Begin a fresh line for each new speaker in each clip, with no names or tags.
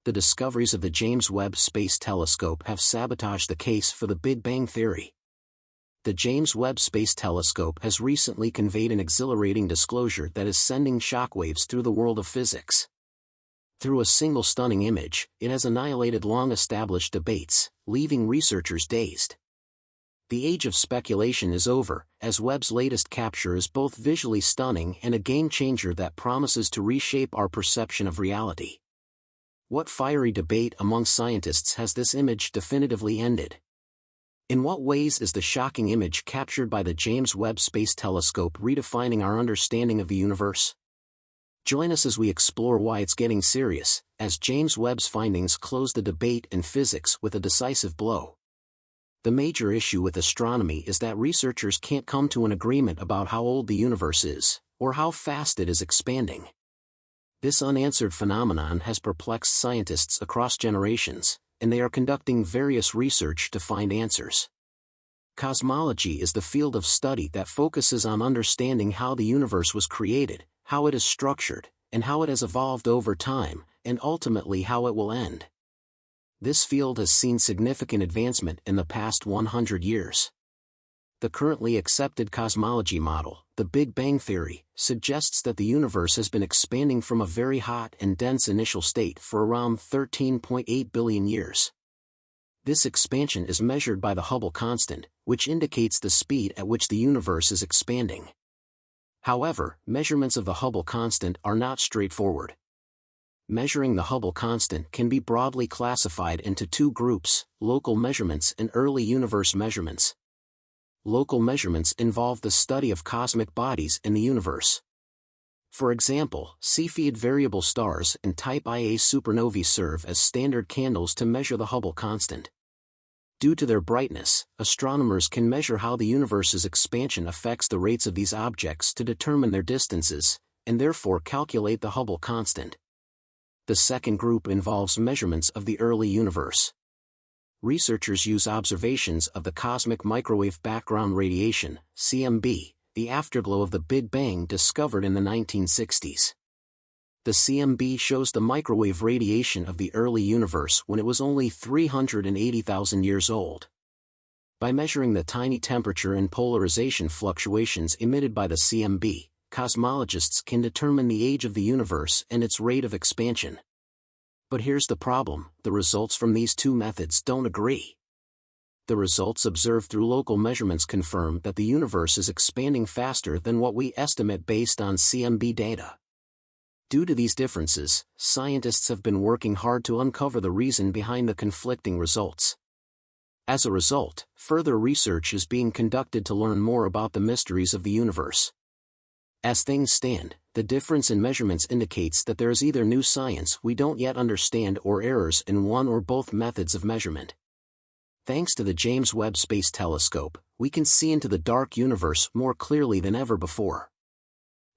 the discoveries of the James Webb Space Telescope have sabotaged the case for the Big Bang Theory. The James Webb Space Telescope has recently conveyed an exhilarating disclosure that is sending shockwaves through the world of physics. Through a single stunning image, it has annihilated long-established debates, leaving researchers dazed. The age of speculation is over, as Webb's latest capture is both visually stunning and a game-changer that promises to reshape our perception of reality. What fiery debate among scientists has this image definitively ended? In what ways is the shocking image captured by the James Webb Space Telescope redefining our understanding of the universe? Join us as we explore why it's getting serious, as James Webb's findings close the debate in physics with a decisive blow. The major issue with astronomy is that researchers can't come to an agreement about how old the universe is, or how fast it is expanding. This unanswered phenomenon has perplexed scientists across generations, and they are conducting various research to find answers. Cosmology is the field of study that focuses on understanding how the universe was created, how it is structured, and how it has evolved over time, and ultimately how it will end. This field has seen significant advancement in the past 100 years. The currently accepted cosmology model, the Big Bang Theory, suggests that the universe has been expanding from a very hot and dense initial state for around 13.8 billion years. This expansion is measured by the Hubble constant, which indicates the speed at which the universe is expanding. However, measurements of the Hubble constant are not straightforward. Measuring the Hubble constant can be broadly classified into two groups: local measurements and early universe measurements. Local measurements involve the study of cosmic bodies in the universe. For example, Cepheid variable stars and Type Ia supernovae serve as standard candles to measure the Hubble constant. Due to their brightness, astronomers can measure how the universe's expansion affects the rates of these objects to determine their distances, and therefore calculate the Hubble constant. The second group involves measurements of the early universe. Researchers use observations of the cosmic microwave background radiation, CMB, the afterglow of the Big Bang discovered in the 1960s. The CMB shows the microwave radiation of the early universe when it was only 380,000 years old. By measuring the tiny temperature and polarization fluctuations emitted by the CMB, cosmologists can determine the age of the universe and its rate of expansion. But here's the problem: the results from these two methods don't agree. The results observed through local measurements confirm that the universe is expanding faster than what we estimate based on CMB data. Due to these differences, scientists have been working hard to uncover the reason behind the conflicting results. As a result, further research is being conducted to learn more about the mysteries of the universe. As things stand, the difference in measurements indicates that there is either new science we don't yet understand or errors in one or both methods of measurement. Thanks to the James Webb Space Telescope, we can see into the dark universe more clearly than ever before.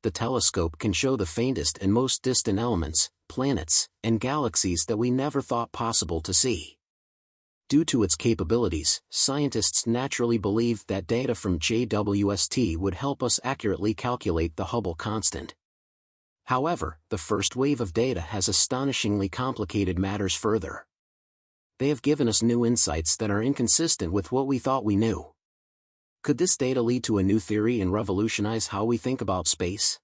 The telescope can show the faintest and most distant elements, planets, and galaxies that we never thought possible to see. Due to its capabilities, scientists naturally believed that data from JWST would help us accurately calculate the Hubble constant. However, the first wave of data has astonishingly complicated matters further. They have given us new insights that are inconsistent with what we thought we knew. Could this data lead to a new theory and revolutionize how we think about space?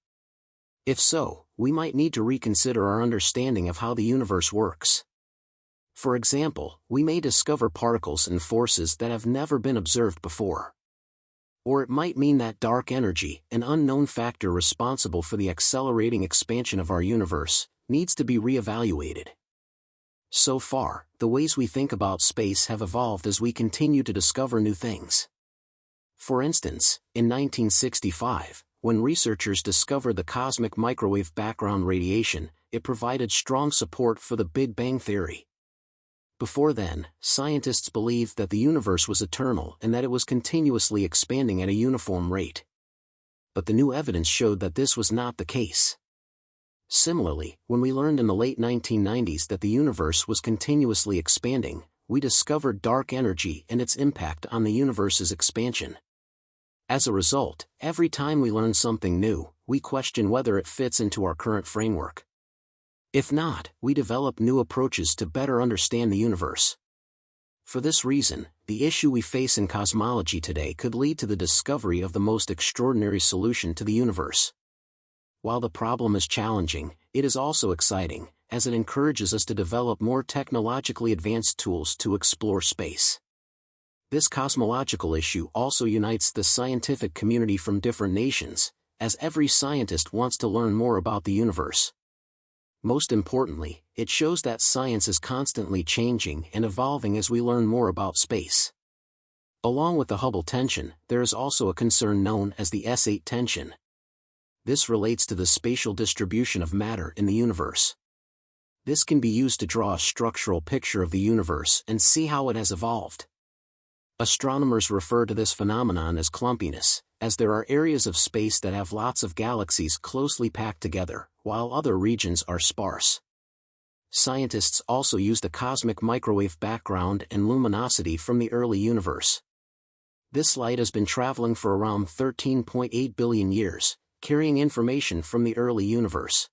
If so, we might need to reconsider our understanding of how the universe works. For example, we may discover particles and forces that have never been observed before. Or it might mean that dark energy, an unknown factor responsible for the accelerating expansion of our universe, needs to be reevaluated. So far, the ways we think about space have evolved as we continue to discover new things. For instance, in 1965, when researchers discovered the cosmic microwave background radiation, it provided strong support for the Big Bang Theory. Before then, scientists believed that the universe was eternal and that it was continuously expanding at a uniform rate. But the new evidence showed that this was not the case. Similarly, when we learned in the late 1990s that the universe was continuously expanding, we discovered dark energy and its impact on the universe's expansion. As a result, every time we learn something new, we question whether it fits into our current framework. If not, we develop new approaches to better understand the universe. For this reason, the issue we face in cosmology today could lead to the discovery of the most extraordinary solution to the universe. While the problem is challenging, it is also exciting, as it encourages us to develop more technologically advanced tools to explore space. This cosmological issue also unites the scientific community from different nations, as every scientist wants to learn more about the universe. Most importantly, it shows that science is constantly changing and evolving as we learn more about space. Along with the Hubble tension, there is also a concern known as the S8 tension. This relates to the spatial distribution of matter in the universe. This can be used to draw a structural picture of the universe and see how it has evolved. Astronomers refer to this phenomenon as clumpiness, as there are areas of space that have lots of galaxies closely packed together, while other regions are sparse. Scientists also use the cosmic microwave background and luminosity from the early universe. This light has been traveling for around 13.8 billion years, carrying information from the early universe.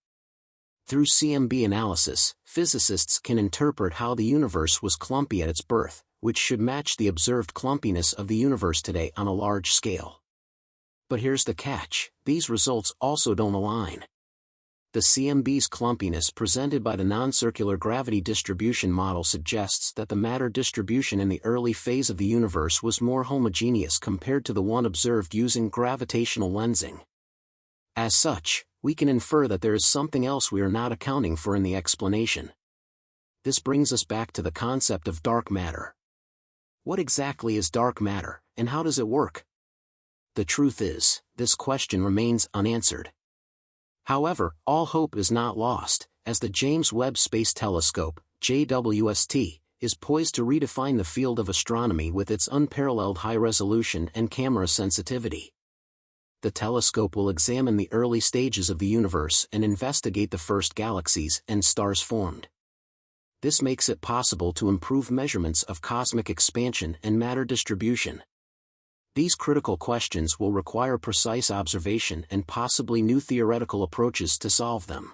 Through CMB analysis, physicists can interpret how the universe was clumpy at its birth, which should match the observed clumpiness of the universe today on a large scale. But here's the catch: these results also don't align. The CMB's clumpiness presented by the non-circular gravity distribution model suggests that the matter distribution in the early phase of the universe was more homogeneous compared to the one observed using gravitational lensing. As such, we can infer that there is something else we are not accounting for in the explanation. This brings us back to the concept of dark matter. What exactly is dark matter, and how does it work? The truth is, this question remains unanswered. However, all hope is not lost, as the James Webb Space Telescope, JWST, is poised to redefine the field of astronomy with its unparalleled high resolution and camera sensitivity. The telescope will examine the early stages of the universe and investigate the first galaxies and stars formed. This makes it possible to improve measurements of cosmic expansion and matter distribution. These critical questions will require precise observation and possibly new theoretical approaches to solve them.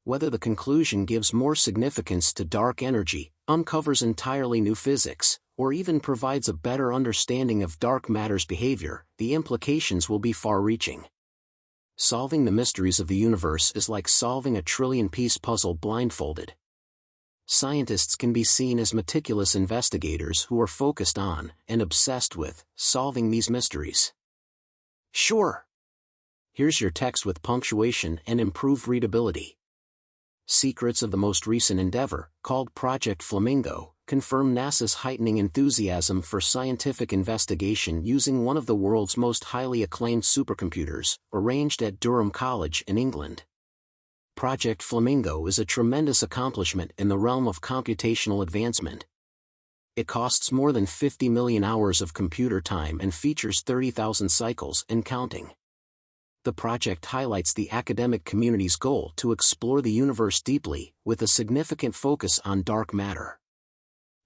Whether the conclusion gives more significance to dark energy, uncovers entirely new physics, or even provides a better understanding of dark matter's behavior, the implications will be far-reaching. Solving the mysteries of the universe is like solving a trillion-piece puzzle blindfolded. Scientists can be seen as meticulous investigators who are focused on, and obsessed with, solving these mysteries. Sure. Here's your text with punctuation and improved readability. Secrets of the most recent endeavor, called Project Flamingo, confirm NASA's heightening enthusiasm for scientific investigation using one of the world's most highly acclaimed supercomputers, arranged at Durham College in England. Project Flamingo is a tremendous accomplishment in the realm of computational advancement. It costs more than 50 million hours of computer time and features 30,000 cycles and counting. The project highlights the academic community's goal to explore the universe deeply, with a significant focus on dark matter.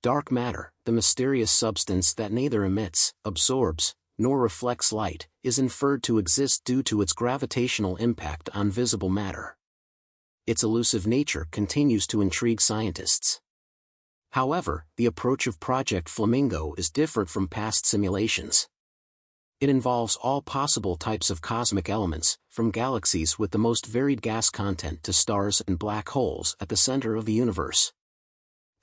Dark matter, the mysterious substance that neither emits, absorbs, nor reflects light, is inferred to exist due to its gravitational impact on visible matter. Its elusive nature continues to intrigue scientists. However, the approach of Project Flamingo is different from past simulations. It involves all possible types of cosmic elements, from galaxies with the most varied gas content to stars and black holes at the center of the universe.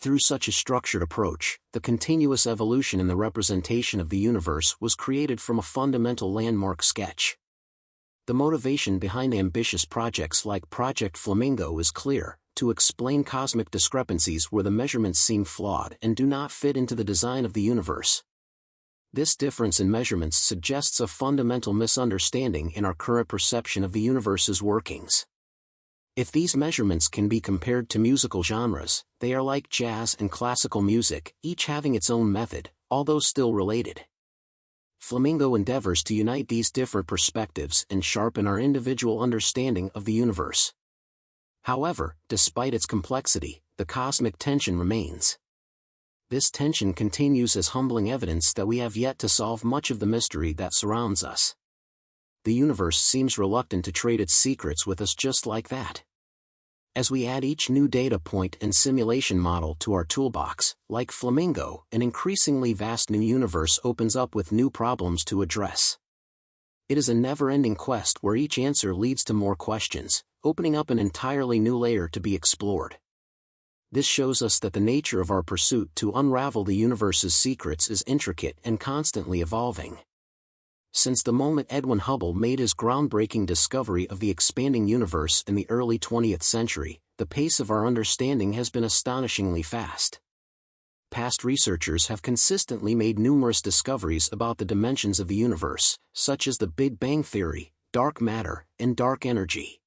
Through such a structured approach, the continuous evolution in the representation of the universe was created from a fundamental landmark sketch. The motivation behind ambitious projects like Project Flamingo is clear: to explain cosmic discrepancies where the measurements seem flawed and do not fit into the design of the universe. This difference in measurements suggests a fundamental misunderstanding in our current perception of the universe's workings. If these measurements can be compared to musical genres, they are like jazz and classical music, each having its own method, although still related. Flamingo endeavors to unite these different perspectives and sharpen our individual understanding of the universe. However, despite its complexity, the cosmic tension remains. This tension continues as humbling evidence that we have yet to solve much of the mystery that surrounds us. The universe seems reluctant to trade its secrets with us just like that. As we add each new data point and simulation model to our toolbox, like Flamingo, an increasingly vast new universe opens up with new problems to address. It is a never-ending quest where each answer leads to more questions, opening up an entirely new layer to be explored. This shows us that the nature of our pursuit to unravel the universe's secrets is intricate and constantly evolving. Since the moment Edwin Hubble made his groundbreaking discovery of the expanding universe in the early 20th century, the pace of our understanding has been astonishingly fast. Past researchers have consistently made numerous discoveries about the dimensions of the universe, such as the Big Bang Theory, dark matter, and dark energy.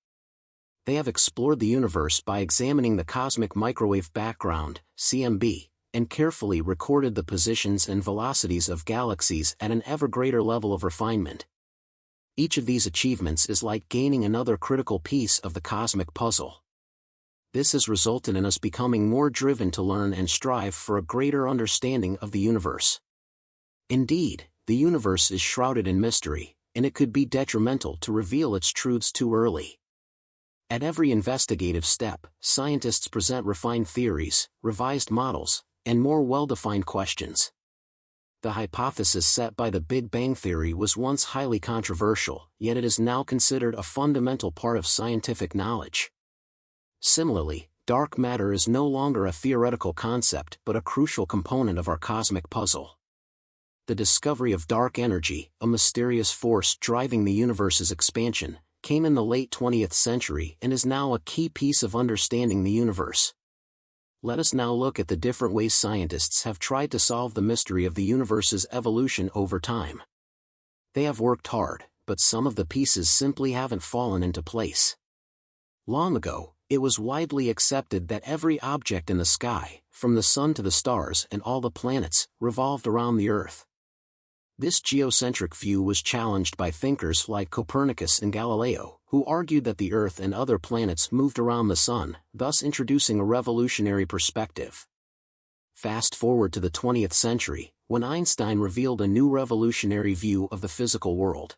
They have explored the universe by examining the cosmic microwave background, CMB, and carefully recorded the positions and velocities of galaxies at an ever greater level of refinement. Each of these achievements is like gaining another critical piece of the cosmic puzzle. This has resulted in us becoming more driven to learn and strive for a greater understanding of the universe. Indeed, the universe is shrouded in mystery, and it could be detrimental to reveal its truths too early. At every investigative step, scientists present refined theories, revised models, and more well-defined questions. The hypothesis set by the Big Bang Theory was once highly controversial, yet it is now considered a fundamental part of scientific knowledge. Similarly, dark matter is no longer a theoretical concept but a crucial component of our cosmic puzzle. The discovery of dark energy, a mysterious force driving the universe's expansion, came in the late 20th century and is now a key piece of understanding the universe. Let us now look at the different ways scientists have tried to solve the mystery of the universe's evolution over time. They have worked hard, but some of the pieces simply haven't fallen into place. Long ago, it was widely accepted that every object in the sky, from the sun to the stars and all the planets, revolved around the Earth. This geocentric view was challenged by thinkers like Copernicus and Galileo, who argued that the Earth and other planets moved around the Sun, thus introducing a revolutionary perspective. Fast forward to the 20th century, when Einstein revealed a new revolutionary view of the physical world.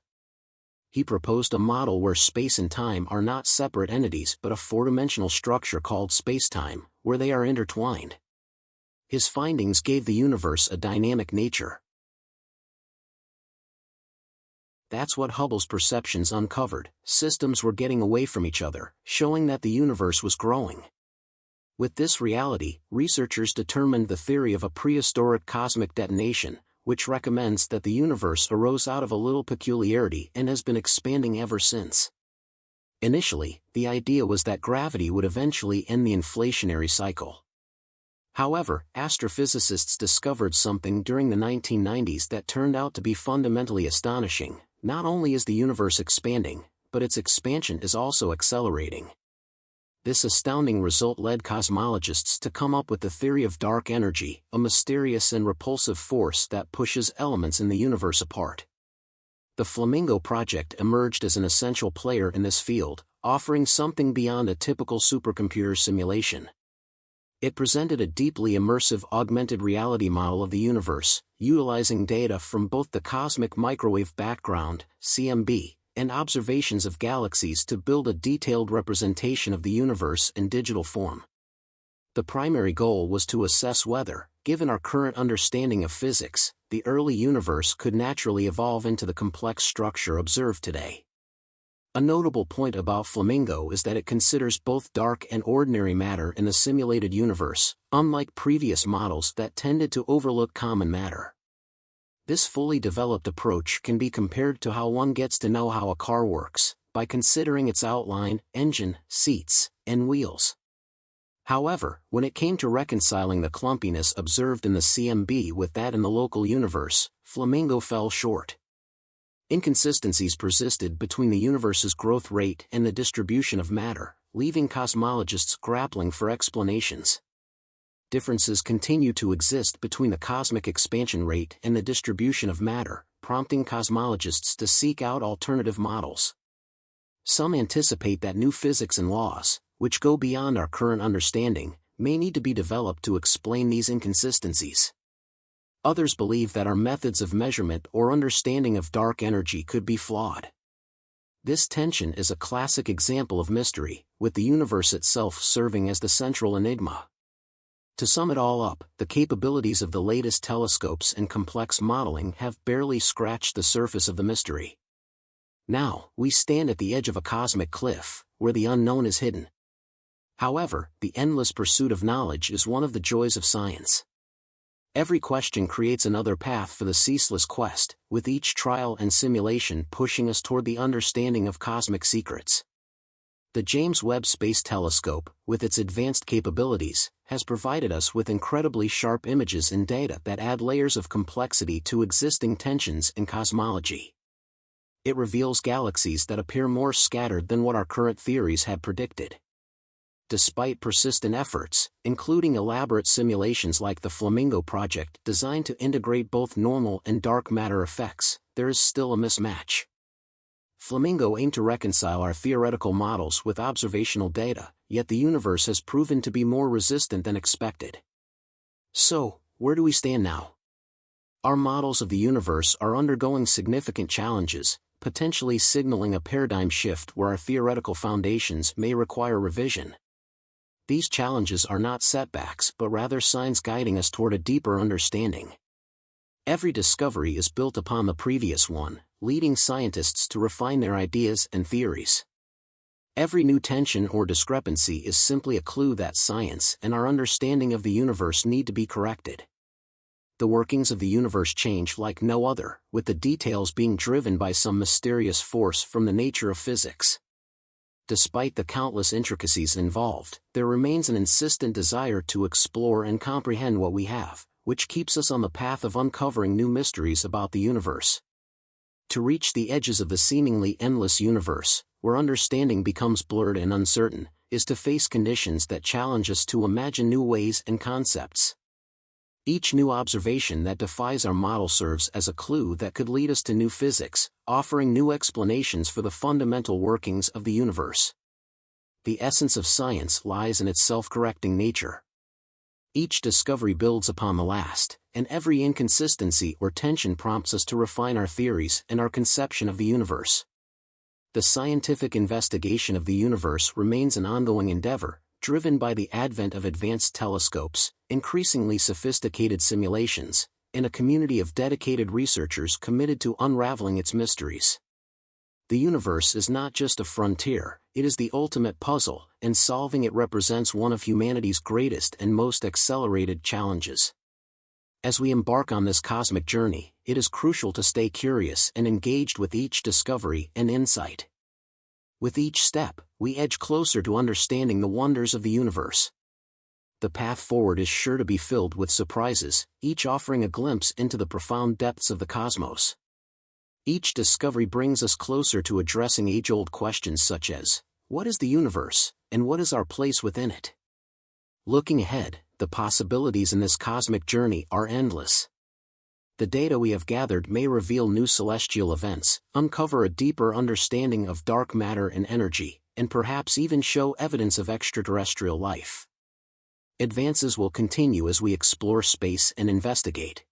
He proposed a model where space and time are not separate entities but a four-dimensional structure called spacetime, where they are intertwined. His findings gave the universe a dynamic nature. That's what Hubble's perceptions uncovered. Systems were getting away from each other, showing that the universe was growing. With this reality, researchers determined the theory of a prehistoric cosmic detonation, which recommends that the universe arose out of a little peculiarity and has been expanding ever since. Initially, the idea was that gravity would eventually end the inflationary cycle. However, astrophysicists discovered something during the 1990s that turned out to be fundamentally astonishing. Not only is the universe expanding, but its expansion is also accelerating. This astounding result led cosmologists to come up with the theory of dark energy, a mysterious and repulsive force that pushes elements in the universe apart. The Flamingo project emerged as an essential player in this field, offering something beyond a typical supercomputer simulation. It presented a deeply immersive augmented reality model of the universe, utilizing data from both the cosmic microwave background, CMB, and observations of galaxies to build a detailed representation of the universe in digital form. The primary goal was to assess whether, given our current understanding of physics, the early universe could naturally evolve into the complex structure observed today. A notable point about Flamingo is that it considers both dark and ordinary matter in the simulated universe, unlike previous models that tended to overlook common matter. This fully developed approach can be compared to how one gets to know how a car works, by considering its outline, engine, seats, and wheels. However, when it came to reconciling the clumpiness observed in the CMB with that in the local universe, Flamingo fell short. Inconsistencies persisted between the universe's growth rate and the distribution of matter, leaving cosmologists grappling for explanations. Differences continue to exist between the cosmic expansion rate and the distribution of matter, prompting cosmologists to seek out alternative models. Some anticipate that new physics and laws, which go beyond our current understanding, may need to be developed to explain these inconsistencies. Others believe that our methods of measurement or understanding of dark energy could be flawed. This tension is a classic example of mystery, with the universe itself serving as the central enigma. To sum it all up, the capabilities of the latest telescopes and complex modeling have barely scratched the surface of the mystery. Now, we stand at the edge of a cosmic cliff, where the unknown is hidden. However, the endless pursuit of knowledge is one of the joys of science. Every question creates another path for the ceaseless quest, with each trial and simulation pushing us toward the understanding of cosmic secrets. The James Webb Space Telescope, with its advanced capabilities, has provided us with incredibly sharp images and data that add layers of complexity to existing tensions in cosmology. It reveals galaxies that appear more scattered than what our current theories had predicted. Despite persistent efforts, including elaborate simulations like the Flamingo project designed to integrate both normal and dark matter effects, there is still a mismatch. Flamingo aimed to reconcile our theoretical models with observational data, yet the universe has proven to be more resistant than expected. So, where do we stand now? Our models of the universe are undergoing significant challenges, potentially signaling a paradigm shift where our theoretical foundations may require revision. These challenges are not setbacks but rather signs guiding us toward a deeper understanding. Every discovery is built upon the previous one, leading scientists to refine their ideas and theories. Every new tension or discrepancy is simply a clue that science and our understanding of the universe need to be corrected. The workings of the universe change like no other, with the details being driven by some mysterious force from the nature of physics. Despite the countless intricacies involved, there remains an insistent desire to explore and comprehend what we have, which keeps us on the path of uncovering new mysteries about the universe. To reach the edges of the seemingly endless universe, where understanding becomes blurred and uncertain, is to face conditions that challenge us to imagine new ways and concepts. Each new observation that defies our model serves as a clue that could lead us to new physics, offering new explanations for the fundamental workings of the universe. The essence of science lies in its self-correcting nature. Each discovery builds upon the last, and every inconsistency or tension prompts us to refine our theories and our conception of the universe. The scientific investigation of the universe remains an ongoing endeavor, driven by the advent of advanced telescopes, increasingly sophisticated simulations, and a community of dedicated researchers committed to unraveling its mysteries. The universe is not just a frontier, it is the ultimate puzzle, and solving it represents one of humanity's greatest and most accelerated challenges. As we embark on this cosmic journey, it is crucial to stay curious and engaged with each discovery and insight. With each step, we edge closer to understanding the wonders of the universe. The path forward is sure to be filled with surprises, each offering a glimpse into the profound depths of the cosmos. Each discovery brings us closer to addressing age-old questions such as, what is the universe, and what is our place within it? Looking ahead, the possibilities in this cosmic journey are endless. The data we have gathered may reveal new celestial events, uncover a deeper understanding of dark matter and energy, and perhaps even show evidence of extraterrestrial life. Advances will continue as we explore space and investigate.